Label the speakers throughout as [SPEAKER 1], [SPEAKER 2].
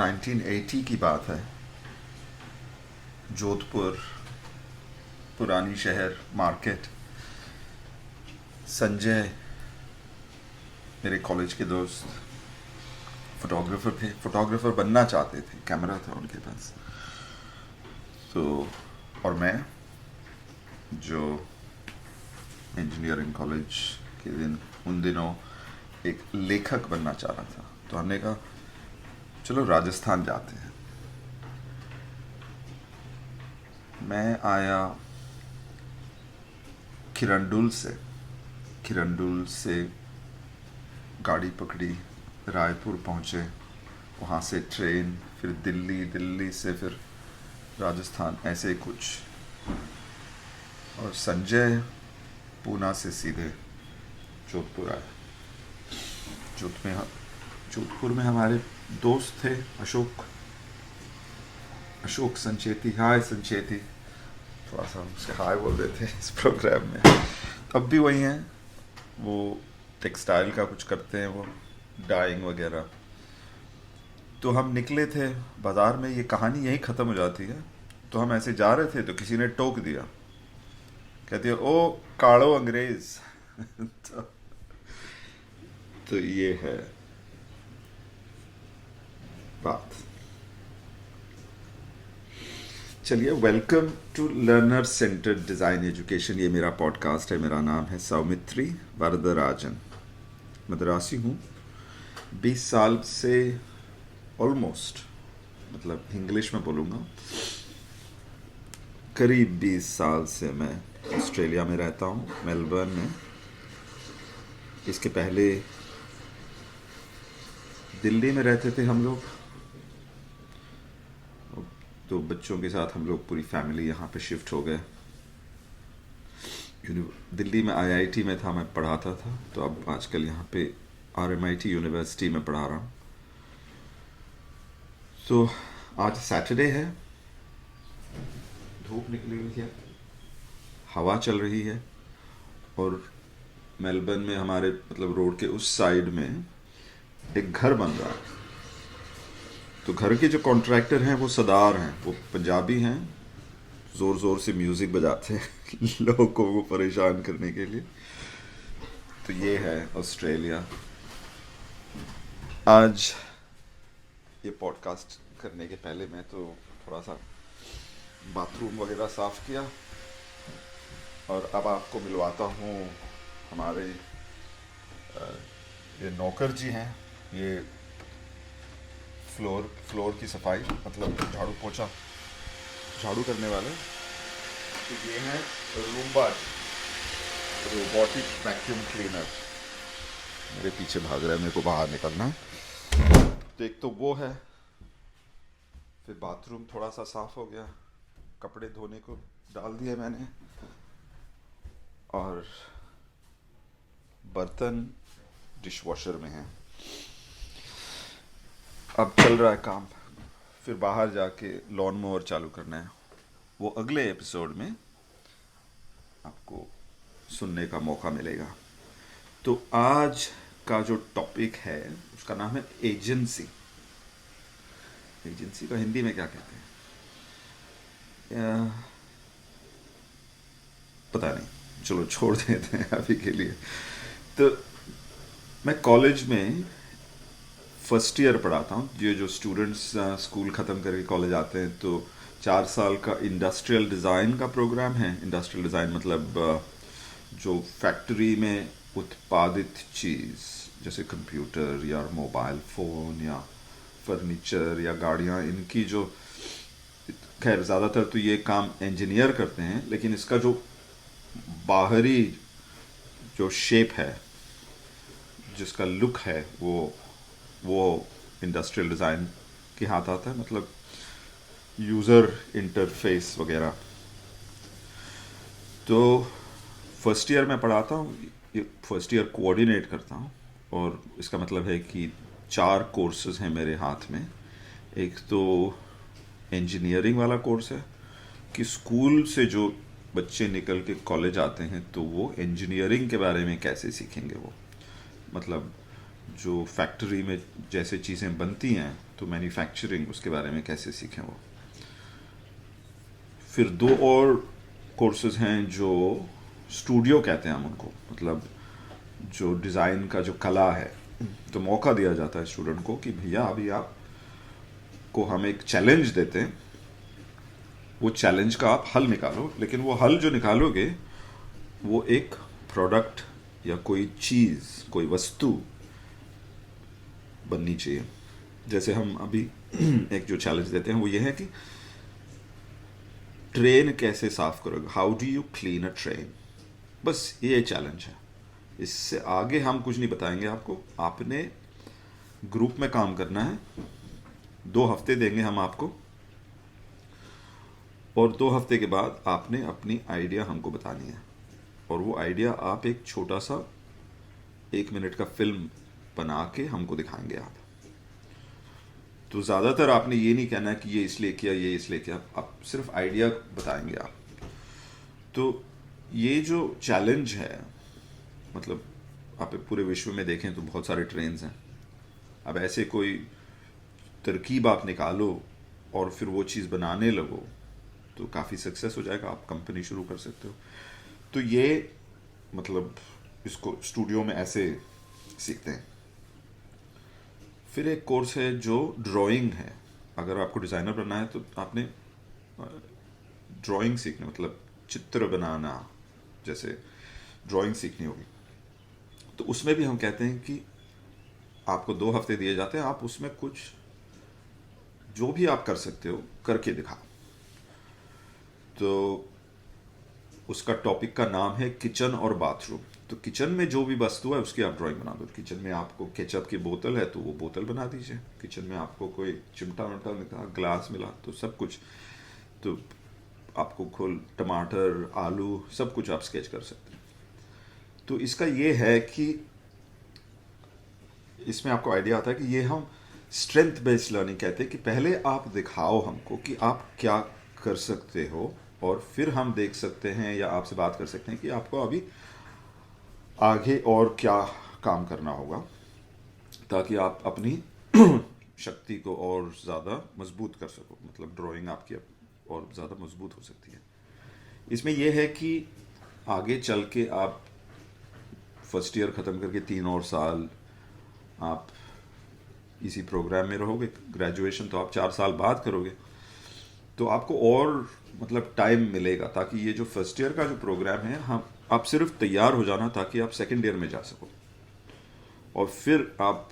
[SPEAKER 1] 1980 की बात है। जोधपुर, पुरानी शहर मार्केट। संजय मेरे कॉलेज के दोस्त फोटोग्राफर थे, फोटोग्राफर बनना चाहते थे, कैमरा था उनके पास। तो और मैं जो इंजीनियरिंग कॉलेज के उन दिनों एक लेखक बनना चाह रहा था। तो हमने कहा चलो राजस्थान जाते हैं। मैं आया किरंदुल से गाड़ी पकड़ी, रायपुर पहुंचे, वहाँ से ट्रेन, फिर दिल्ली से फिर राजस्थान, ऐसे कुछ। और संजय पूना से सीधे जोधपुर आया। जोधपुर में हमारे दोस्त थे, अशोक संचेती। हाय संचेती, थोड़ा सा उसके हाय बोल रहे थे इस प्रोग्राम में। अब भी वही हैं, वो टेक्सटाइल का कुछ करते हैं, वो डाइंग वगैरह। तो हम निकले थे बाज़ार में, ये कहानी यहीं ख़त्म हो जाती है। तो हम ऐसे जा रहे थे तो किसी ने टोक दिया, कहती है ओ काड़ो अंग्रेज। तो ये है बात। चलिए, welcome to learner centred design education. ये मेरा पॉडकास्ट है। मेरा नाम है सौमित्री वरदराजन। मद्रासी हूँ। 20 साल से ऑलमोस्ट, मतलब इंग्लिश में बोलूँगा, करीब 20 साल से मैं ऑस्ट्रेलिया में रहता हूँ, मेलबर्न में। इसके पहले दिल्ली में रहते थे हम लोग। तो बच्चों के साथ हम लोग पूरी फैमिली यहाँ पे शिफ्ट हो गए। दिल्ली में IIT में था, मैं पढ़ाता था। तो अब आजकल यहाँ पे RMIT यूनिवर्सिटी में पढ़ा रहा हूँ। तो आज सैटरडे है, धूप निकली हुई है, हवा चल रही है। और मेलबर्न में हमारे मतलब रोड के उस साइड में एक घर बन रहा है। तो घर के जो कॉन्ट्रैक्टर हैं वो सरदार हैं, वो पंजाबी हैं, ज़ोर ज़ोर से म्यूज़िक बजाते हैं लोगों को परेशान करने के लिए। तो ये है ऑस्ट्रेलिया। आज ये पॉडकास्ट करने के पहले मैं तो थोड़ा सा बाथरूम वगैरह साफ़ किया। और अब आपको मिलवाता हूँ हमारे ये नौकर जी हैं, ये फ्लोर की सफाई, मतलब झाड़ू करने वाले। तो ये हैं रूम्बा, रोबोटिक वैक्यूम क्लीनर। मेरे पीछे भाग रहा है, मेरे को बाहर निकलना है। तो एक तो वो है, फिर बाथरूम थोड़ा सा साफ हो गया, कपड़े धोने को डाल दिए मैंने, और बर्तन डिशवॉशर में हैं। अब चल रहा है काम, फिर बाहर जाके लॉन मोवर चालू करना है। वो अगले एपिसोड में आपको सुनने का मौका मिलेगा। तो आज का जो टॉपिक है उसका नाम है एजेंसी। एजेंसी का हिंदी में क्या कहते हैं पता नहीं, चलो छोड़ देते हैं अभी के लिए। तो मैं कॉलेज में फर्स्ट ईयर पढ़ाता हूँ। ये जो स्टूडेंट्स स्कूल ख़त्म करके कॉलेज आते हैं, तो 4 साल का इंडस्ट्रियल डिज़ाइन का प्रोग्राम है। इंडस्ट्रियल डिज़ाइन मतलब जो फैक्ट्री में उत्पादित चीज़, जैसे कंप्यूटर या मोबाइल फ़ोन या फर्नीचर या गाड़ियाँ, इनकी जो, खैर ज़्यादातर तो ये काम इंजीनियर करते हैं, लेकिन इसका जो बाहरी जो शेप है, जिसका लुक है, वो इंडस्ट्रियल डिज़ाइन के हाथ आता है, मतलब यूज़र इंटरफेस वगैरह। तो फर्स्ट ईयर में पढ़ाता हूँ, फर्स्ट ईयर कोऑर्डिनेट करता हूँ। और इसका मतलब है कि 4 कोर्सेज हैं मेरे हाथ में। एक तो इंजीनियरिंग वाला कोर्स है कि स्कूल से जो बच्चे निकल के कॉलेज आते हैं तो वो इंजीनियरिंग के बारे में कैसे सीखेंगे। वो मतलब जो फैक्ट्री में जैसे चीज़ें बनती हैं, तो मैन्युफैक्चरिंग उसके बारे में कैसे सीखें वो। फिर दो और कोर्सेज हैं जो स्टूडियो कहते हैं हम उनको, मतलब जो डिज़ाइन का जो कला है। तो मौका दिया जाता है स्टूडेंट को कि भैया अभी आप को हम एक चैलेंज देते हैं, वो चैलेंज का आप हल निकालो, लेकिन वो हल जो निकालोगे वो एक प्रोडक्ट या कोई चीज़, कोई वस्तु बननी चाहिए। जैसे हम अभी एक जो चैलेंज देते हैं वो ये है कि ट्रेन कैसे साफ करोगे, how do you clean a train. बस ये चैलेंज है, इससे आगे हम कुछ नहीं बताएंगे आपको। आपने ग्रुप में काम करना है, 2 हफ्ते देंगे हम आपको, और 2 हफ्ते के बाद आपने अपनी आइडिया हमको बतानी है। और वो आइडिया आप एक छोटा सा 1 मिनट का फिल्म बना के हमको दिखाएंगे आप। तो ज़्यादातर आपने ये नहीं कहना है कि ये इसलिए किया, ये इसलिए किया, आप सिर्फ आइडिया बताएंगे आप। तो ये जो चैलेंज है, मतलब आप पूरे विश्व में देखें तो बहुत सारे ट्रेन्स हैं। अब ऐसे कोई तरकीब आप निकालो और फिर वो चीज़ बनाने लगो तो काफ़ी सक्सेस हो जाएगा, आप कंपनी शुरू कर सकते हो। तो ये मतलब इसको स्टूडियो में ऐसे सीखते हैं। फिर एक कोर्स है जो ड्राइंग है। अगर आपको डिज़ाइनर बनना है तो आपने ड्राइंग सीखना, मतलब चित्र बनाना, जैसे ड्राइंग सीखनी होगी। तो उसमें भी हम कहते हैं कि आपको 2 हफ्ते दिए जाते हैं, आप उसमें कुछ जो भी आप कर सकते हो करके दिखाओ। तो उसका टॉपिक का नाम है किचन और बाथरूम। तो किचन में जो भी वस्तु है उसकी आप ड्राइंग बना दो। किचन में आपको केचप की बोतल है तो वो बोतल बना दीजिए। किचन में आपको कोई चिमटा विमटा मिला, ग्लास मिला, तो सब कुछ, तो आपको खोल टमाटर, आलू, सब कुछ आप स्केच कर सकते हैं। तो इसका ये है कि इसमें आपको आइडिया आता है कि ये हम स्ट्रेंथ बेस्ड लर्निंग कहते हैं, कि पहले आप दिखाओ हमको कि आप क्या कर सकते हो, और फिर हम देख सकते हैं या आपसे बात कर सकते हैं कि आपको अभी आगे और क्या काम करना होगा, ताकि आप अपनी शक्ति को और ज़्यादा मजबूत कर सको। मतलब ड्राइंग आपकी और ज़्यादा मजबूत हो सकती है। इसमें यह है कि आगे चल के आप फर्स्ट ईयर ख़त्म करके 3 और साल आप इसी प्रोग्राम में रहोगे। ग्रेजुएशन तो आप 4 साल बाद करोगे, तो आपको और मतलब टाइम मिलेगा, ताकि ये जो फर्स्ट ईयर का जो प्रोग्राम है, हम आप सिर्फ तैयार हो जाना ताकि आप सेकेंड ईयर में जा सको। और फिर आप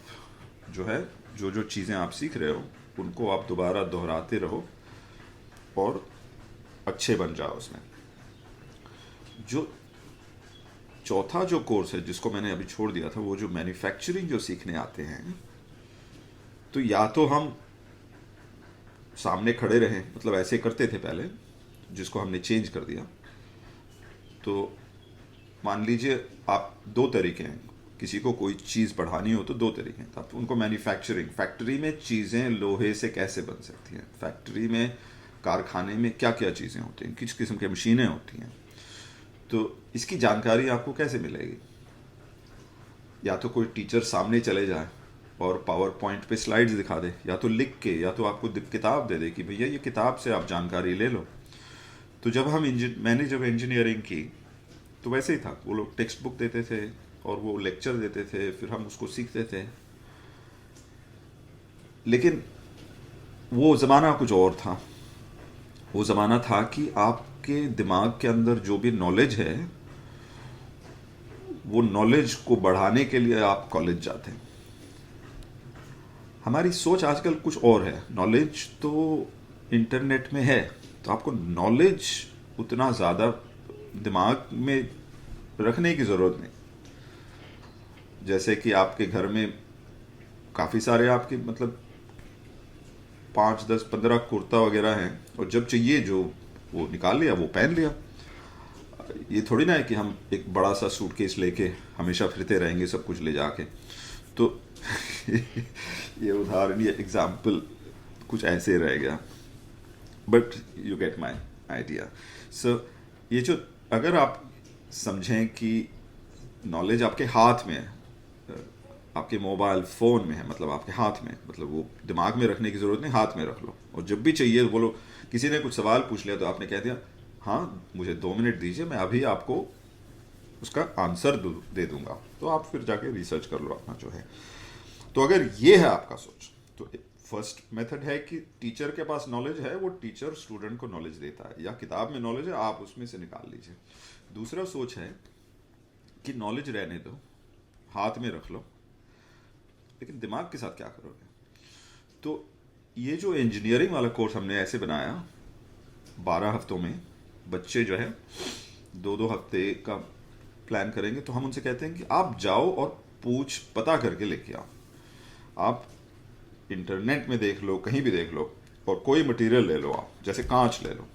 [SPEAKER 1] जो है जो जो चीज़ें आप सीख रहे हो उनको आप दोबारा दोहराते रहो और अच्छे बन जाओ उसमें। जो चौथा जो कोर्स है जिसको मैंने अभी छोड़ दिया था, वो जो मैन्युफैक्चरिंग जो सीखने आते हैं, तो या तो हम सामने खड़े रहें, मतलब ऐसे करते थे पहले, जिसको हमने चेंज कर दिया। तो मान लीजिए आप 2 तरीके हैं, किसी को कोई चीज़ बढ़ानी हो तो 2 तरीके हैं। आप उनको मैन्युफैक्चरिंग, फैक्ट्री में चीज़ें लोहे से कैसे बन सकती हैं, फैक्ट्री में कारखाने में क्या क्या चीज़ें होती हैं, किस किस्म की मशीनें होती हैं, तो इसकी जानकारी आपको कैसे मिलेगी। या तो कोई टीचर सामने चले जाए और पावर पॉइंट पे स्लाइड्स दिखा दे, या तो लिख के, या तो आपको किताब दे दे कि भैया ये किताब से आप जानकारी ले लो। तो जब मैंने जब इंजीनियरिंग की तो वैसे ही था, वो लोग टेक्स्ट बुक देते थे और वो लेक्चर देते थे, फिर हम उसको सीखते थे। लेकिन वो ज़माना कुछ और था। वो ज़माना था कि आपके दिमाग के अंदर जो भी नॉलेज है, वो नॉलेज को बढ़ाने के लिए आप कॉलेज जाते हैं। हमारी सोच आजकल कुछ और है। नॉलेज तो इंटरनेट में है, तो आपको नॉलेज उतना ज़्यादा दिमाग में रखने की ज़रूरत नहीं। जैसे कि आपके घर में काफ़ी सारे आपके मतलब 5, 10, 15 कुर्ता वगैरह हैं, और जब चाहिए जो वो निकाल लिया, वो पहन लिया। ये थोड़ी ना है कि हम एक बड़ा सा सूटकेस लेके हमेशा फिरते रहेंगे सब कुछ ले जाके। तो ये उदाहरण, ये एग्जाम्पल कुछ ऐसे रह गया, but you get my idea. So ये जो, अगर आप समझें कि नॉलेज आपके हाथ में है, आपके मोबाइल फ़ोन में है, मतलब आपके हाथ में, मतलब वो दिमाग में रखने की ज़रूरत नहीं, हाथ में रख लो और जब भी चाहिए बोलो। किसी ने कुछ सवाल पूछ लिया तो आपने कह दिया हाँ मुझे 2 मिनट दीजिए, मैं अभी आपको उसका आंसर दे दूंगा, तो आप फिर जाके रिसर्च कर लो अपना जो है। तो अगर ये है आपका सोच, तो फर्स्ट मेथड है कि टीचर के पास नॉलेज है, वो टीचर स्टूडेंट को नॉलेज देता है, या किताब में नॉलेज है आप उसमें से निकाल लीजिए। दूसरा सोच है कि नॉलेज रहने दो, हाथ में रख लो, लेकिन दिमाग के साथ क्या करोगे। तो ये जो इंजीनियरिंग वाला कोर्स हमने ऐसे बनाया, 12 हफ्तों में बच्चे जो है 2-2 हफ्ते का प्लान करेंगे, तो हम उनसे कहते हैं कि आप जाओ और पूछ पता करके लेके आओ। आप इंटरनेट में देख लो, कहीं भी देख लो, और कोई मटेरियल ले लो, आप जैसे कांच ले लो,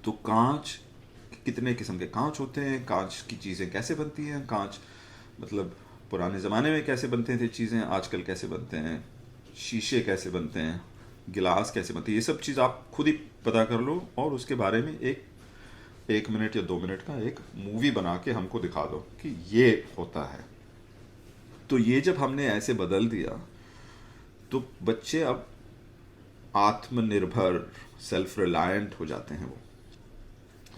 [SPEAKER 1] तो कांच कितने किस्म के कांच होते हैं, कांच की चीज़ें कैसे बनती हैं, कांच मतलब पुराने ज़माने में कैसे बनते थे चीज़ें, आजकल कैसे बनते हैं, शीशे कैसे बनते हैं, गिलास कैसे बनते हैं, ये सब चीज़ आप खुद ही पता कर लो और उसके बारे में एक 1 मिनट या 2 मिनट का एक मूवी बना के हमको दिखा दो कि ये होता है। तो ये जब हमने ऐसे बदल दिया तो बच्चे अब आत्मनिर्भर, सेल्फ रिलायंट हो जाते हैं। वो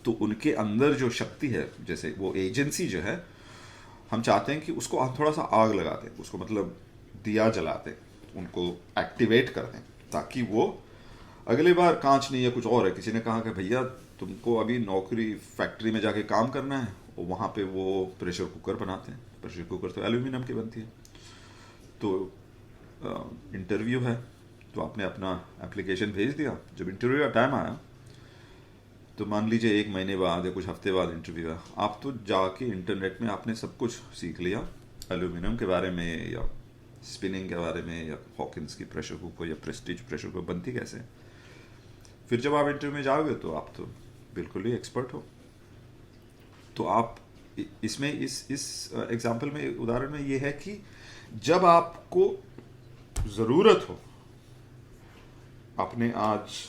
[SPEAKER 1] तो उनके अंदर जो शक्ति है, जैसे वो एजेंसी जो है, हम चाहते हैं कि उसको थोड़ा सा आग लगा दें, उसको मतलब दिया जला दें, उनको एक्टिवेट कर दें, ताकि वो अगली बार कांच नहीं है कुछ और है, किसी ने कहा कि भैया तुमको अभी नौकरी फैक्ट्री में जाके काम करना है, और वहाँ पे वो प्रेशर कुकर बनाते हैं, प्रेशर कुकर तो एल्यूमिनियम की बनती है। तो इंटरव्यू है, तो आपने अपना एप्लीकेशन भेज दिया, जब इंटरव्यू का टाइम आया तो मान लीजिए 1 महीने बाद या कुछ हफ्ते बाद इंटरव्यू है, आप तो जाके इंटरनेट में आपने सब कुछ सीख लिया एल्यूमिनियम के बारे में, या स्पिनिंग के बारे में, या हॉकिंस की प्रेशर कुकर या प्रेस्टीज प्रेशर कुकर बनती कैसे। फिर जब आप इंटरव्यू में जाओगे तो आप तो बिल्कुल ही एक्सपर्ट हो। तो आप इसमें इस एग्जाम्पल में, उदाहरण में ये है कि जब आपको ज़रूरत हो, आपने आज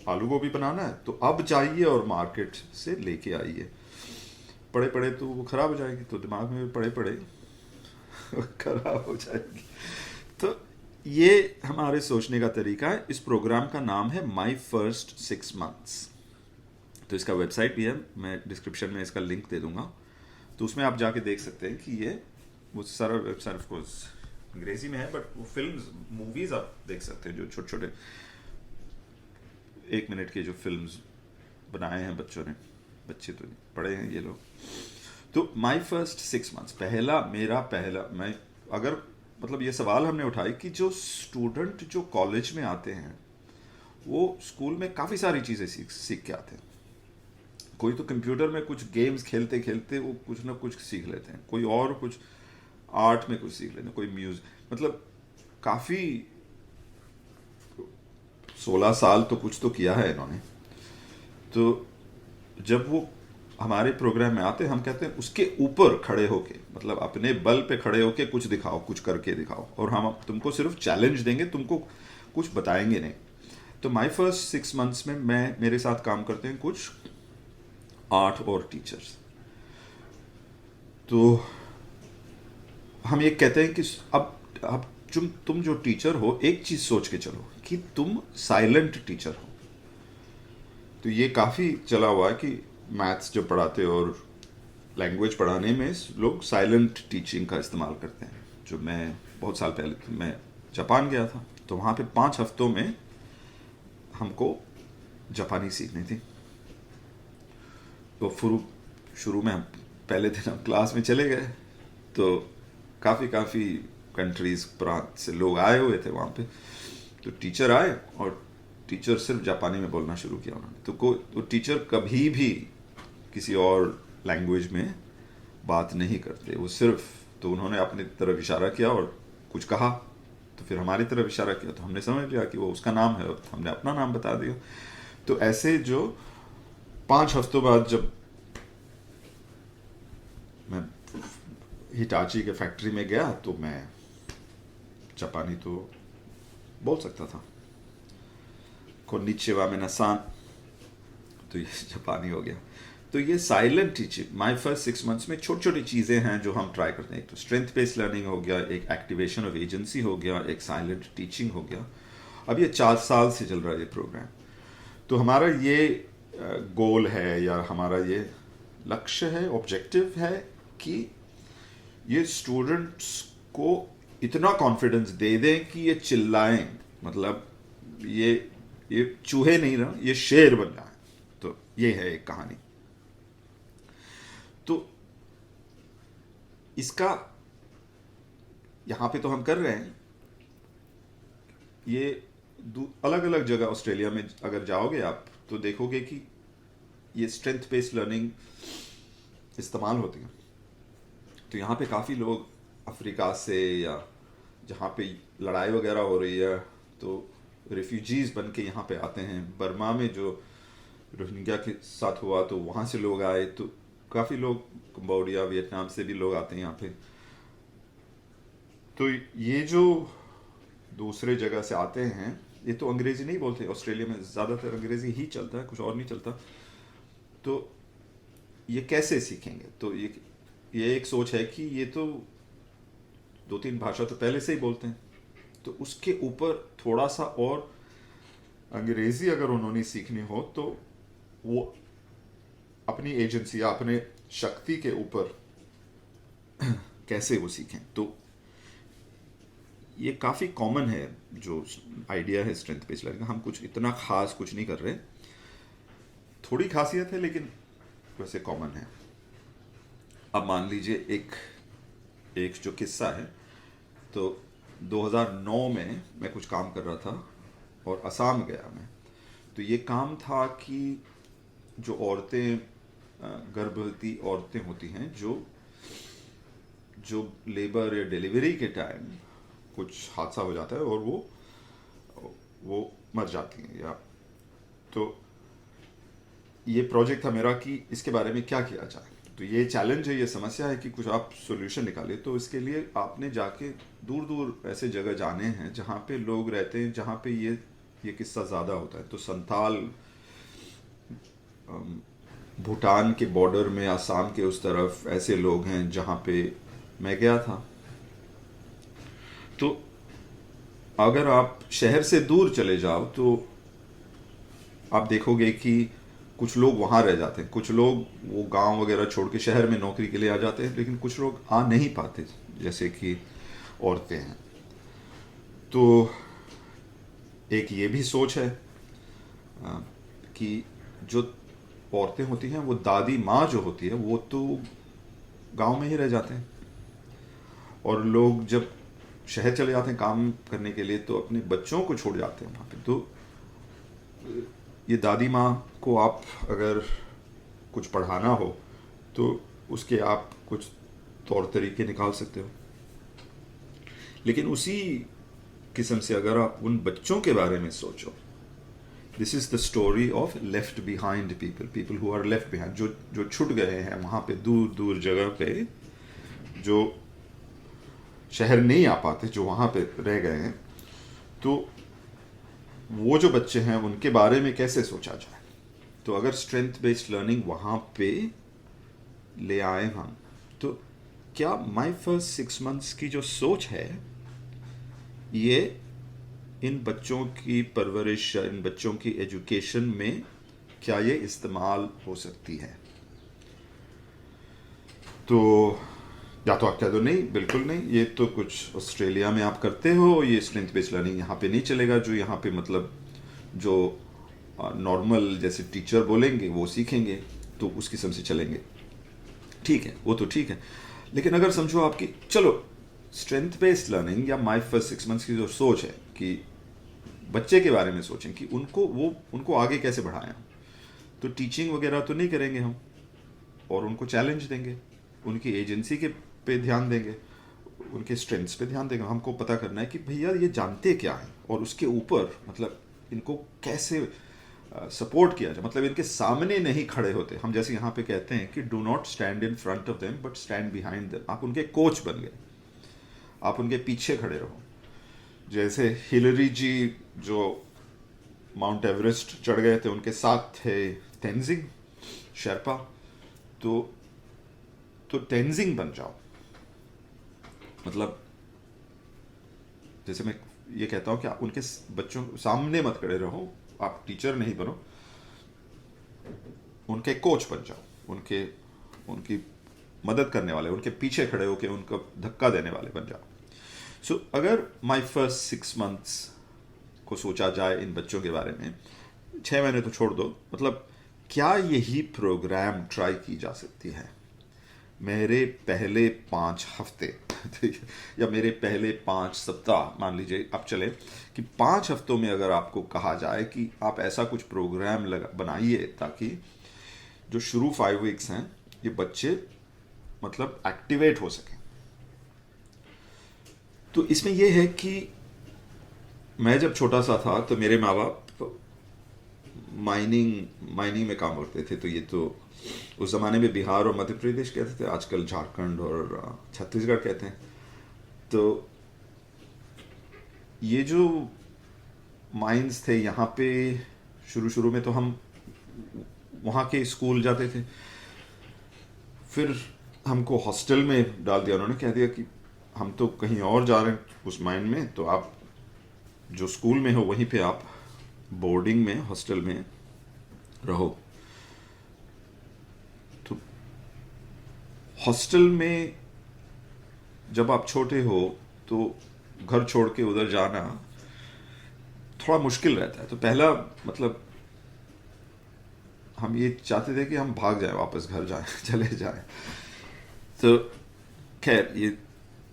[SPEAKER 1] आलू गोभी बनाना है, तो अब जाइए और मार्केट से लेके आइए। पड़े पड़े तो वो खराब हो जाएगी, तो दिमाग में भी पड़े पड़े खराब हो जाएगी। तो ये हमारे सोचने का तरीका है। इस प्रोग्राम का नाम है माई फर्स्ट 6 मंथ्स। तो इसका वेबसाइट भी है, मैं डिस्क्रिप्शन में इसका लिंक दे दूंगा, तो उसमें आप जाके देख सकते हैं कि ये वो सारा वेबसाइट ऑफ कोर्स अंग्रेजी में है, बट वो फिल्म्स मूवीज आप देख सकते हैं, जो छोटे छोटे 1 मिनट के जो फिल्म्स बनाए हैं बच्चों ने, बच्चे तो नहीं पढ़े हैं ये लोग। तो माई फर्स्ट 6 मंथ्स, पहला मैं अगर मतलब ये सवाल हमने उठाई कि जो स्टूडेंट जो कॉलेज में आते हैं वो स्कूल में काफ़ी सारी चीज़ें सीख के आते हैं। कोई तो कंप्यूटर में कुछ गेम्स खेलते खेलते वो कुछ ना कुछ सीख लेते हैं, कोई और कुछ आर्ट में कुछ सीख लेते हैं, कोई म्यूजिक, मतलब काफ़ी 16 साल तो कुछ तो किया है इन्होंने। तो जब वो हमारे प्रोग्राम में आते हैं, हम कहते हैं उसके ऊपर खड़े होके, मतलब अपने बल पे खड़े होके कुछ दिखाओ, कुछ करके दिखाओ, और हम तुमको सिर्फ चैलेंज देंगे, तुमको कुछ बताएंगे नहीं। तो माई फर्स्ट 6 मंथ्स में मेरे साथ काम करते हैं कुछ 8 और टीचर्स। तो हम ये कहते हैं कि अब तुम जो टीचर हो, एक चीज सोच के चलो कि तुम साइलेंट टीचर हो। तो ये काफ़ी चला हुआ है कि मैथ्स जब पढ़ाते और लैंग्वेज पढ़ाने में लोग साइलेंट टीचिंग का इस्तेमाल करते हैं। जो मैं बहुत साल पहले मैं जापान गया था, तो वहाँ पे 5 हफ्तों में हमको जापानी सीखनी थी। तो शुरू में हम पहले दिन हम क्लास में चले गए, तो काफ़ी कंट्रीज प्रांत से लोग आए हुए थे वहाँ पे। तो टीचर आए और टीचर सिर्फ जापानी में बोलना शुरू किया उन्होंने। तो टीचर कभी भी किसी और लैंग्वेज में बात नहीं करते, वो सिर्फ, तो उन्होंने अपनी तरफ इशारा किया और कुछ कहा, तो फिर हमारी तरफ इशारा किया, तो हमने समझ लिया कि वो उसका नाम है, और हमने अपना नाम बता दिया। तो ऐसे जो 5 हफ्तों बाद जब मैं हिटाची के फैक्ट्री में गया, तो मैं जापानी तो बोल सकता था, कोनिचिवा मिनासान, तो ये जापानी हो गया। तो ये silent teaching my first 6 months में छोटी छोटी चीज़ें हैं जो हम ट्राई करते हैं। एक तो स्ट्रेंथ बेस्ड लर्निंग हो गया, एक एक्टिवेशन ऑफ एजेंसी हो गया, एक साइलेंट टीचिंग हो गया। अब ये 4 साल से चल रहा है ये प्रोग्राम। तो हमारा ये गोल है या हमारा ये लक्ष्य है, ऑब्जेक्टिव है कि ये स्टूडेंट्स को इतना कॉन्फिडेंस दे दें कि ये चिल्लाएं, मतलब ये चूहे नहीं रहा, ये शेर बन रहा है। तो ये है एक कहानी। तो इसका यहां पे तो हम कर रहे हैं, ये अलग अलग जगह ऑस्ट्रेलिया में अगर जाओगे आप तो देखोगे कि ये स्ट्रेंथ बेस्ड लर्निंग इस्तेमाल होती है। तो यहाँ पे काफ़ी लोग अफ्रीका से या जहाँ पे लड़ाई वगैरह हो रही है तो रिफ्यूजीज़ बन के यहाँ पे आते हैं। बर्मा में जो रोहिंग्या के साथ हुआ तो वहाँ से लोग आए, तो काफ़ी लोग कंबोडिया वियतनाम से भी लोग आते हैं यहाँ पे। तो ये जो दूसरे जगह से आते हैं ये तो अंग्रेज़ी नहीं बोलते, ऑस्ट्रेलिया में ज़्यादातर अंग्रेज़ी ही चलता है, कुछ और नहीं चलता। तो ये कैसे सीखेंगे? तो ये एक सोच है कि ये तो 2-3 भाषा तो पहले से ही बोलते हैं, तो उसके ऊपर थोड़ा सा और अंग्रेज़ी अगर उन्होंने सीखनी हो तो वो अपनी एजेंसी या अपने शक्ति के ऊपर कैसे वो सीखें। तो ये काफ़ी कॉमन है जो आइडिया है स्ट्रेंथ बेस्ड लर्निंग। हम कुछ इतना खास कुछ नहीं कर रहे, थोड़ी खासियत है लेकिन वैसे कॉमन है। अब मान लीजिए एक जो किस्सा है, तो 2009 में मैं कुछ काम कर रहा था और असम गया मैं। तो ये काम था कि जो औरतें गर्भवती औरतें होती हैं जो लेबर या डिलीवरी के टाइम कुछ हादसा हो जाता है और वो मर जाती हैं, या तो ये प्रोजेक्ट था मेरा कि इसके बारे में क्या किया जाए। तो ये चैलेंज है, ये समस्या है कि कुछ आप सॉल्यूशन निकालिए। तो इसके लिए आपने जाके दूर दूर ऐसे जगह जाने हैं जहाँ पे लोग रहते हैं, जहाँ पे ये किस्सा ज़्यादा होता है। तो संथाल भूटान के बॉर्डर में, आसाम के उस तरफ ऐसे लोग हैं जहाँ पे मैं गया था। तो अगर आप शहर से दूर चले जाओ तो आप देखोगे कि कुछ लोग वहाँ रह जाते हैं, कुछ लोग वो गांव वगैरह छोड़ के शहर में नौकरी के लिए आ जाते हैं, लेकिन कुछ लोग आ नहीं पाते, जैसे कि औरतें हैं। तो एक ये भी सोच है कि जो औरतें होती हैं, वो दादी माँ जो होती है वो तो गांव में ही रह जाते हैं, और लोग जब शहर चले जाते हैं काम करने के लिए तो अपने बच्चों को छोड़ जाते हैं वहाँ पे। तो ये दादी माँ को आप अगर कुछ पढ़ाना हो तो उसके आप कुछ तौर तरीके निकाल सकते हो। लेकिन उसी किस्म से अगर आप उन बच्चों के बारे में सोचो, this is the story of left behind people who are left behind, जो छूट गए हैं वहाँ पे दूर दूर जगह पे, जो शहर नहीं आ पाते, जो वहाँ पे रह गए हैं। तो वो जो बच्चे हैं उनके बारे में कैसे सोचा जाए। तो अगर स्ट्रेंथ बेस्ड लर्निंग वहाँ पे ले आए हम, तो क्या माय फर्स्ट 6 मंथ्स की जो सोच है ये इन बच्चों की परवरिश, इन बच्चों की एजुकेशन में क्या ये इस्तेमाल हो सकती है? तो या तो आप कह दो नहीं, बिल्कुल नहीं, ये तो कुछ ऑस्ट्रेलिया में आप करते हो, ये स्ट्रेंथ बेस्ड लर्निंग यहाँ पे नहीं चलेगा। जो यहाँ पे मतलब जो नॉर्मल जैसे टीचर बोलेंगे वो सीखेंगे, तो उस किस्म से चलेंगे। ठीक है, वो तो ठीक है। लेकिन अगर समझो आपकी, चलो स्ट्रेंथ बेस्ड लर्निंग या माय फर्स्ट 6 मंथ्स की जो सोच है कि बच्चे के बारे में सोचें कि उनको आगे कैसे बढ़ाएं, तो टीचिंग वगैरह तो नहीं करेंगे हम, और उनको चैलेंज देंगे, उनकी एजेंसी के पे ध्यान देंगे, उनके स्ट्रेंथ्स पे ध्यान देंगे। हमको पता करना है कि भैया ये जानते क्या है, और उसके ऊपर मतलब इनको कैसे सपोर्ट किया जाए। मतलब इनके सामने नहीं खड़े होते हम, जैसे यहाँ पे कहते हैं कि do not stand in front of them but stand behind them. आप उनके कोच बन गए, आप उनके पीछे खड़े रहो। जैसे हिलरी जी जो माउंट एवरेस्ट चढ़ गए थे, उनके साथ थे तेंजिंग शेरपा, तो टेंजिंग बन जाओ। मतलब जैसे मैं ये कहता हूँ कि आप उनके बच्चों के सामने मत खड़े रहो, आप टीचर नहीं बनो, उनके कोच बन जाओ, उनके उनकी मदद करने वाले, उनके पीछे खड़े होकर उनको धक्का देने वाले बन जाओ। सो अगर माई फर्स्ट 6 months को सोचा जाए इन बच्चों के बारे में, 6 महीने तो छोड़ दो, मतलब क्या यही प्रोग्राम ट्राई की जा सकती है मेरे पहले 5 हफ्ते या मेरे पहले 5 सप्ताह, मान लीजिए आप चले कि 5 हफ्तों में अगर आपको कहा जाए कि आप ऐसा कुछ प्रोग्राम बनाइए ताकि जो शुरू 5 weeks हैं ये बच्चे मतलब एक्टिवेट हो सकें। तो इसमें यह है कि मैं जब छोटा सा था तो मेरे माँ बाप माइनिंग में काम करते थे। तो ये तो उस ज़माने में बिहार और मध्य प्रदेश कहते थे, आजकल झारखंड और छत्तीसगढ़ कहते हैं। तो ये जो माइंस थे यहाँ पे, शुरू में तो हम वहाँ के स्कूल जाते थे, फिर हमको हॉस्टल में डाल दिया। उन्होंने कह दिया कि हम तो कहीं और जा रहे हैं उस माइंड में, तो आप जो स्कूल में हो वहीं पे आप बोर्डिंग में, हॉस्टल में रहो। तो हॉस्टल में जब आप छोटे हो तो घर छोड़ के उधर जाना थोड़ा मुश्किल रहता है। तो पहला मतलब हम ये चाहते थे कि हम भाग जाए, वापस घर जाए, चले जाए। तो खैर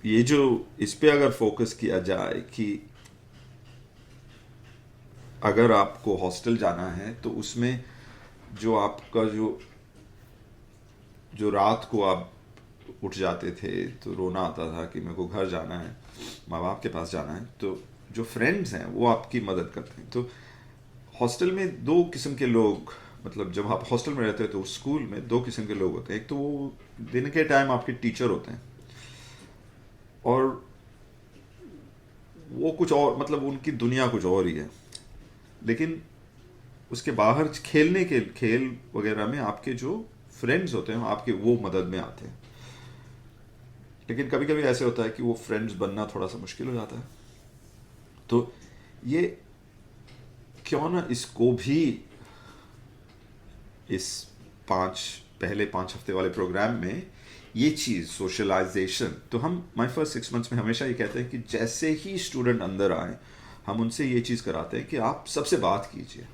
[SPEAKER 1] ये जो इस पे अगर फोकस किया जाए कि अगर आपको हॉस्टल जाना है तो उसमें जो आपका जो रात को आप उठ जाते थे तो रोना आता था कि मेरे को घर जाना है, माँ बाप के पास जाना है, तो जो फ्रेंड्स हैं वो आपकी मदद करते हैं। तो हॉस्टल में 2 किस्म के लोग, मतलब जब आप हॉस्टल में रहते हो तो स्कूल में 2 किस्म के लोग होते हैं। एक तो वो दिन के टाइम आपके टीचर होते हैं और वो कुछ और, मतलब उनकी दुनिया कुछ और ही है। लेकिन उसके बाहर खेल वगैरह में आपके जो फ्रेंड्स होते हैं आपके वो मदद में आते हैं। लेकिन कभी कभी ऐसे होता है कि वो फ्रेंड्स बनना थोड़ा सा मुश्किल हो जाता है। तो ये क्यों ना इसको भी इस पहले 5 हफ्ते वाले प्रोग्राम में ये चीज़ सोशलाइजेशन, तो हम माय फर्स्ट 6 months में हमेशा ये कहते हैं कि जैसे ही स्टूडेंट अंदर आए हम उनसे ये चीज़ कराते हैं कि आप सबसे बात कीजिए।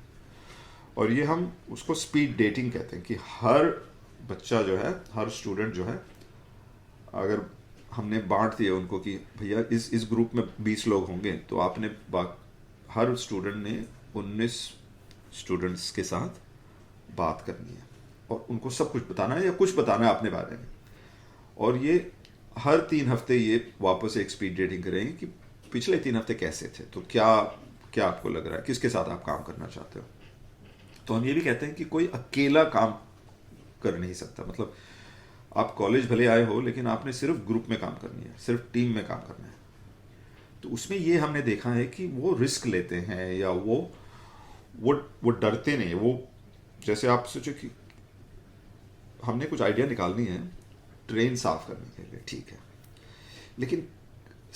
[SPEAKER 1] और ये हम उसको स्पीड डेटिंग कहते हैं कि हर बच्चा जो है, हर स्टूडेंट जो है, अगर हमने बांट दिया उनको कि भैया इस ग्रुप में 20 लोग होंगे, तो आपने हर स्टूडेंट ने 19 स्टूडेंट्स के साथ बात करनी है और उनको सब कुछ बताना है या कुछ बताना है अपने बारे में। और ये हर 3 हफ्ते ये वापस एक स्पीड डेटिंग करेंगे कि पिछले 3 हफ्ते कैसे थे, तो क्या क्या आपको लग रहा है, किसके साथ आप काम करना चाहते हो। तो हम ये भी कहते हैं कि कोई अकेला काम कर नहीं सकता। मतलब आप कॉलेज भले आए हो लेकिन आपने सिर्फ ग्रुप में काम करनी है, सिर्फ टीम में काम करना है। तो उसमें ये हमने देखा है कि वो रिस्क लेते हैं या वो डरते नहीं। वो जैसे आप सोचो कि हमने कुछ आइडिया निकालनी है ट्रेन साफ करने के लिए, ठीक है, लेकिन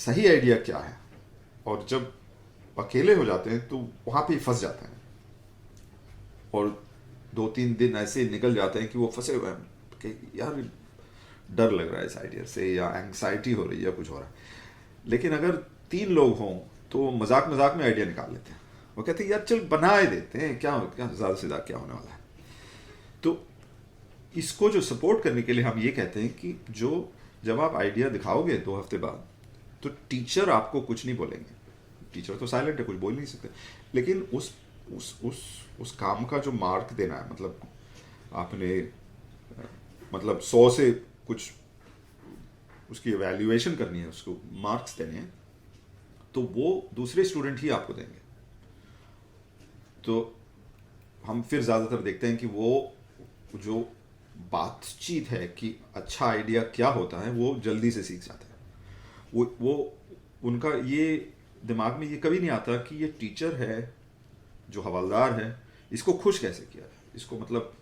[SPEAKER 1] सही आइडिया क्या है, और जब अकेले हो जाते हैं तो वहाँ पे फंस जाते हैं और 2-3 दिन ऐसे निकल जाते हैं कि वो फंसे हुए हैं कि यार डर लग रहा है इस आइडिया से, या एंग्जाइटी हो रही है या कुछ हो रहा है। लेकिन अगर 3 लोग हों तो मजाक मजाक में आइडिया निकाल लेते हैं। वो कहते हैं यार चल बना ही देते हैं, क्या ज़्यादा से ज़्यादा क्या होने वाला है। तो इसको जो सपोर्ट करने के लिए हम ये कहते हैं कि जब आप आइडिया दिखाओगे 2 हफ्ते बाद, तो टीचर आपको कुछ नहीं बोलेंगे। टीचर तो साइलेंट है, कुछ बोल नहीं सकते, लेकिन उस काम का जो मार्क देना है, मतलब आपने मतलब 100 से कुछ उसकी एवेल्युएशन करनी है, उसको मार्क्स देने हैं, तो वो दूसरे स्टूडेंट ही आपको देंगे। तो हम फिर ज़्यादातर देखते हैं कि वो जो बातचीत है कि अच्छा आइडिया क्या होता है वो जल्दी से सीख जाते हैं। वो उनका ये दिमाग में ये कभी नहीं आता कि ये टीचर है जो हवलदार है, इसको खुश कैसे किया है, इसको मतलब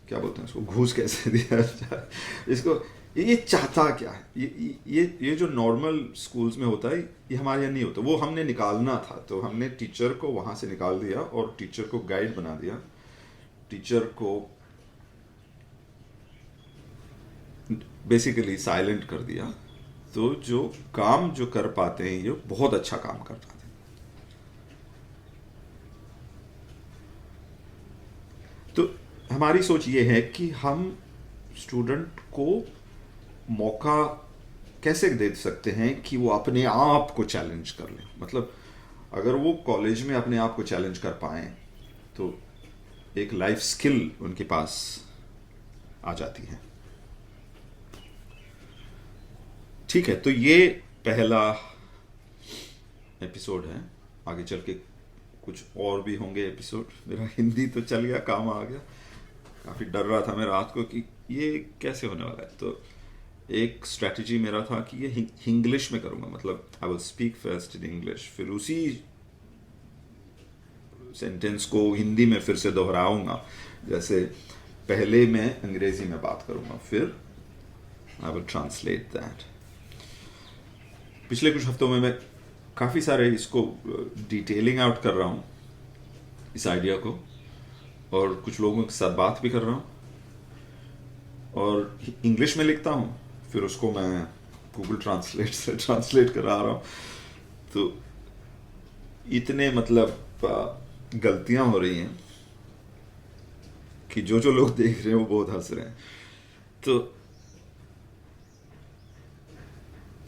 [SPEAKER 1] क्या बोलते हैं उसको, घूस कैसे दिया जाए इसको, ये चाहता क्या है, ये जो नॉर्मल स्कूल्स में होता है ये हमारे यहाँ नहीं होता। वो हमने निकालना था, तो हमने टीचर को वहाँ से निकाल दिया और टीचर को गाइड बना दिया, टीचर को बेसिकली साइलेंट कर दिया। तो जो काम जो कर पाते हैं ये बहुत अच्छा काम कर पाते हैं। तो हमारी सोच ये है कि हम स्टूडेंट को मौका कैसे दे सकते हैं कि वो अपने आप को चैलेंज कर लें। मतलब अगर वो कॉलेज में अपने आप को चैलेंज कर पाएं तो एक लाइफ स्किल उनके पास आ जाती है। ठीक है, तो ये पहला एपिसोड है। आगे चल के कुछ और भी होंगे एपिसोड। मेरा हिंदी तो चल गया, काम आ गया। काफ़ी डर रहा था मैं रात को कि ये कैसे होने वाला है। तो एक स्ट्रैटेजी मेरा था कि ये इंग्लिश में करूँगा, मतलब I will speak first in English, फिर उसी सेंटेंस को हिंदी में फिर से दोहराऊंगा। जैसे पहले मैं अंग्रेजी में बात करूँगा, फिर आई विल ट्रांसलेट दैट। पिछले कुछ हफ्तों में मैं काफ़ी सारे इसको डिटेलिंग आउट कर रहा हूँ, इस आइडिया को, और कुछ लोगों के साथ बात भी कर रहा हूँ, और इंग्लिश में लिखता हूँ, फिर उसको मैं गूगल ट्रांसलेट से ट्रांसलेट करा रहा हूँ। तो इतने मतलब गलतियाँ हो रही हैं कि जो लोग देख रहे हैं वो बहुत हंस रहे हैं। तो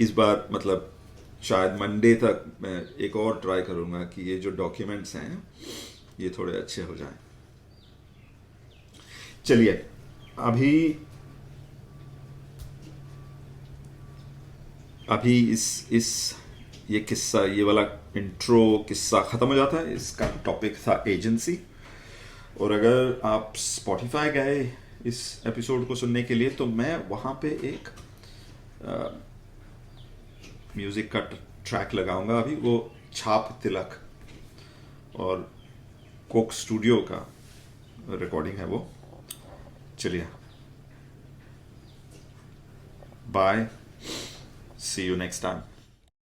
[SPEAKER 1] इस बार मतलब शायद मंडे तक मैं एक और ट्राई करूँगा कि ये जो डॉक्यूमेंट्स हैं ये थोड़े अच्छे हो जाएं। चलिए, अभी इस ये किस्सा, ये वाला इंट्रो किस्सा ख़त्म हो जाता है। इसका टॉपिक था एजेंसी। और अगर आप स्पॉटिफाई गए इस एपिसोड को सुनने के लिए, तो मैं वहाँ पे एक म्यूज़िक का ट्रैक लगाऊंगा अभी। वो छाप तिलक और कोक स्टूडियो का रिकॉर्डिंग है वो। चलिए, bye, see you next time.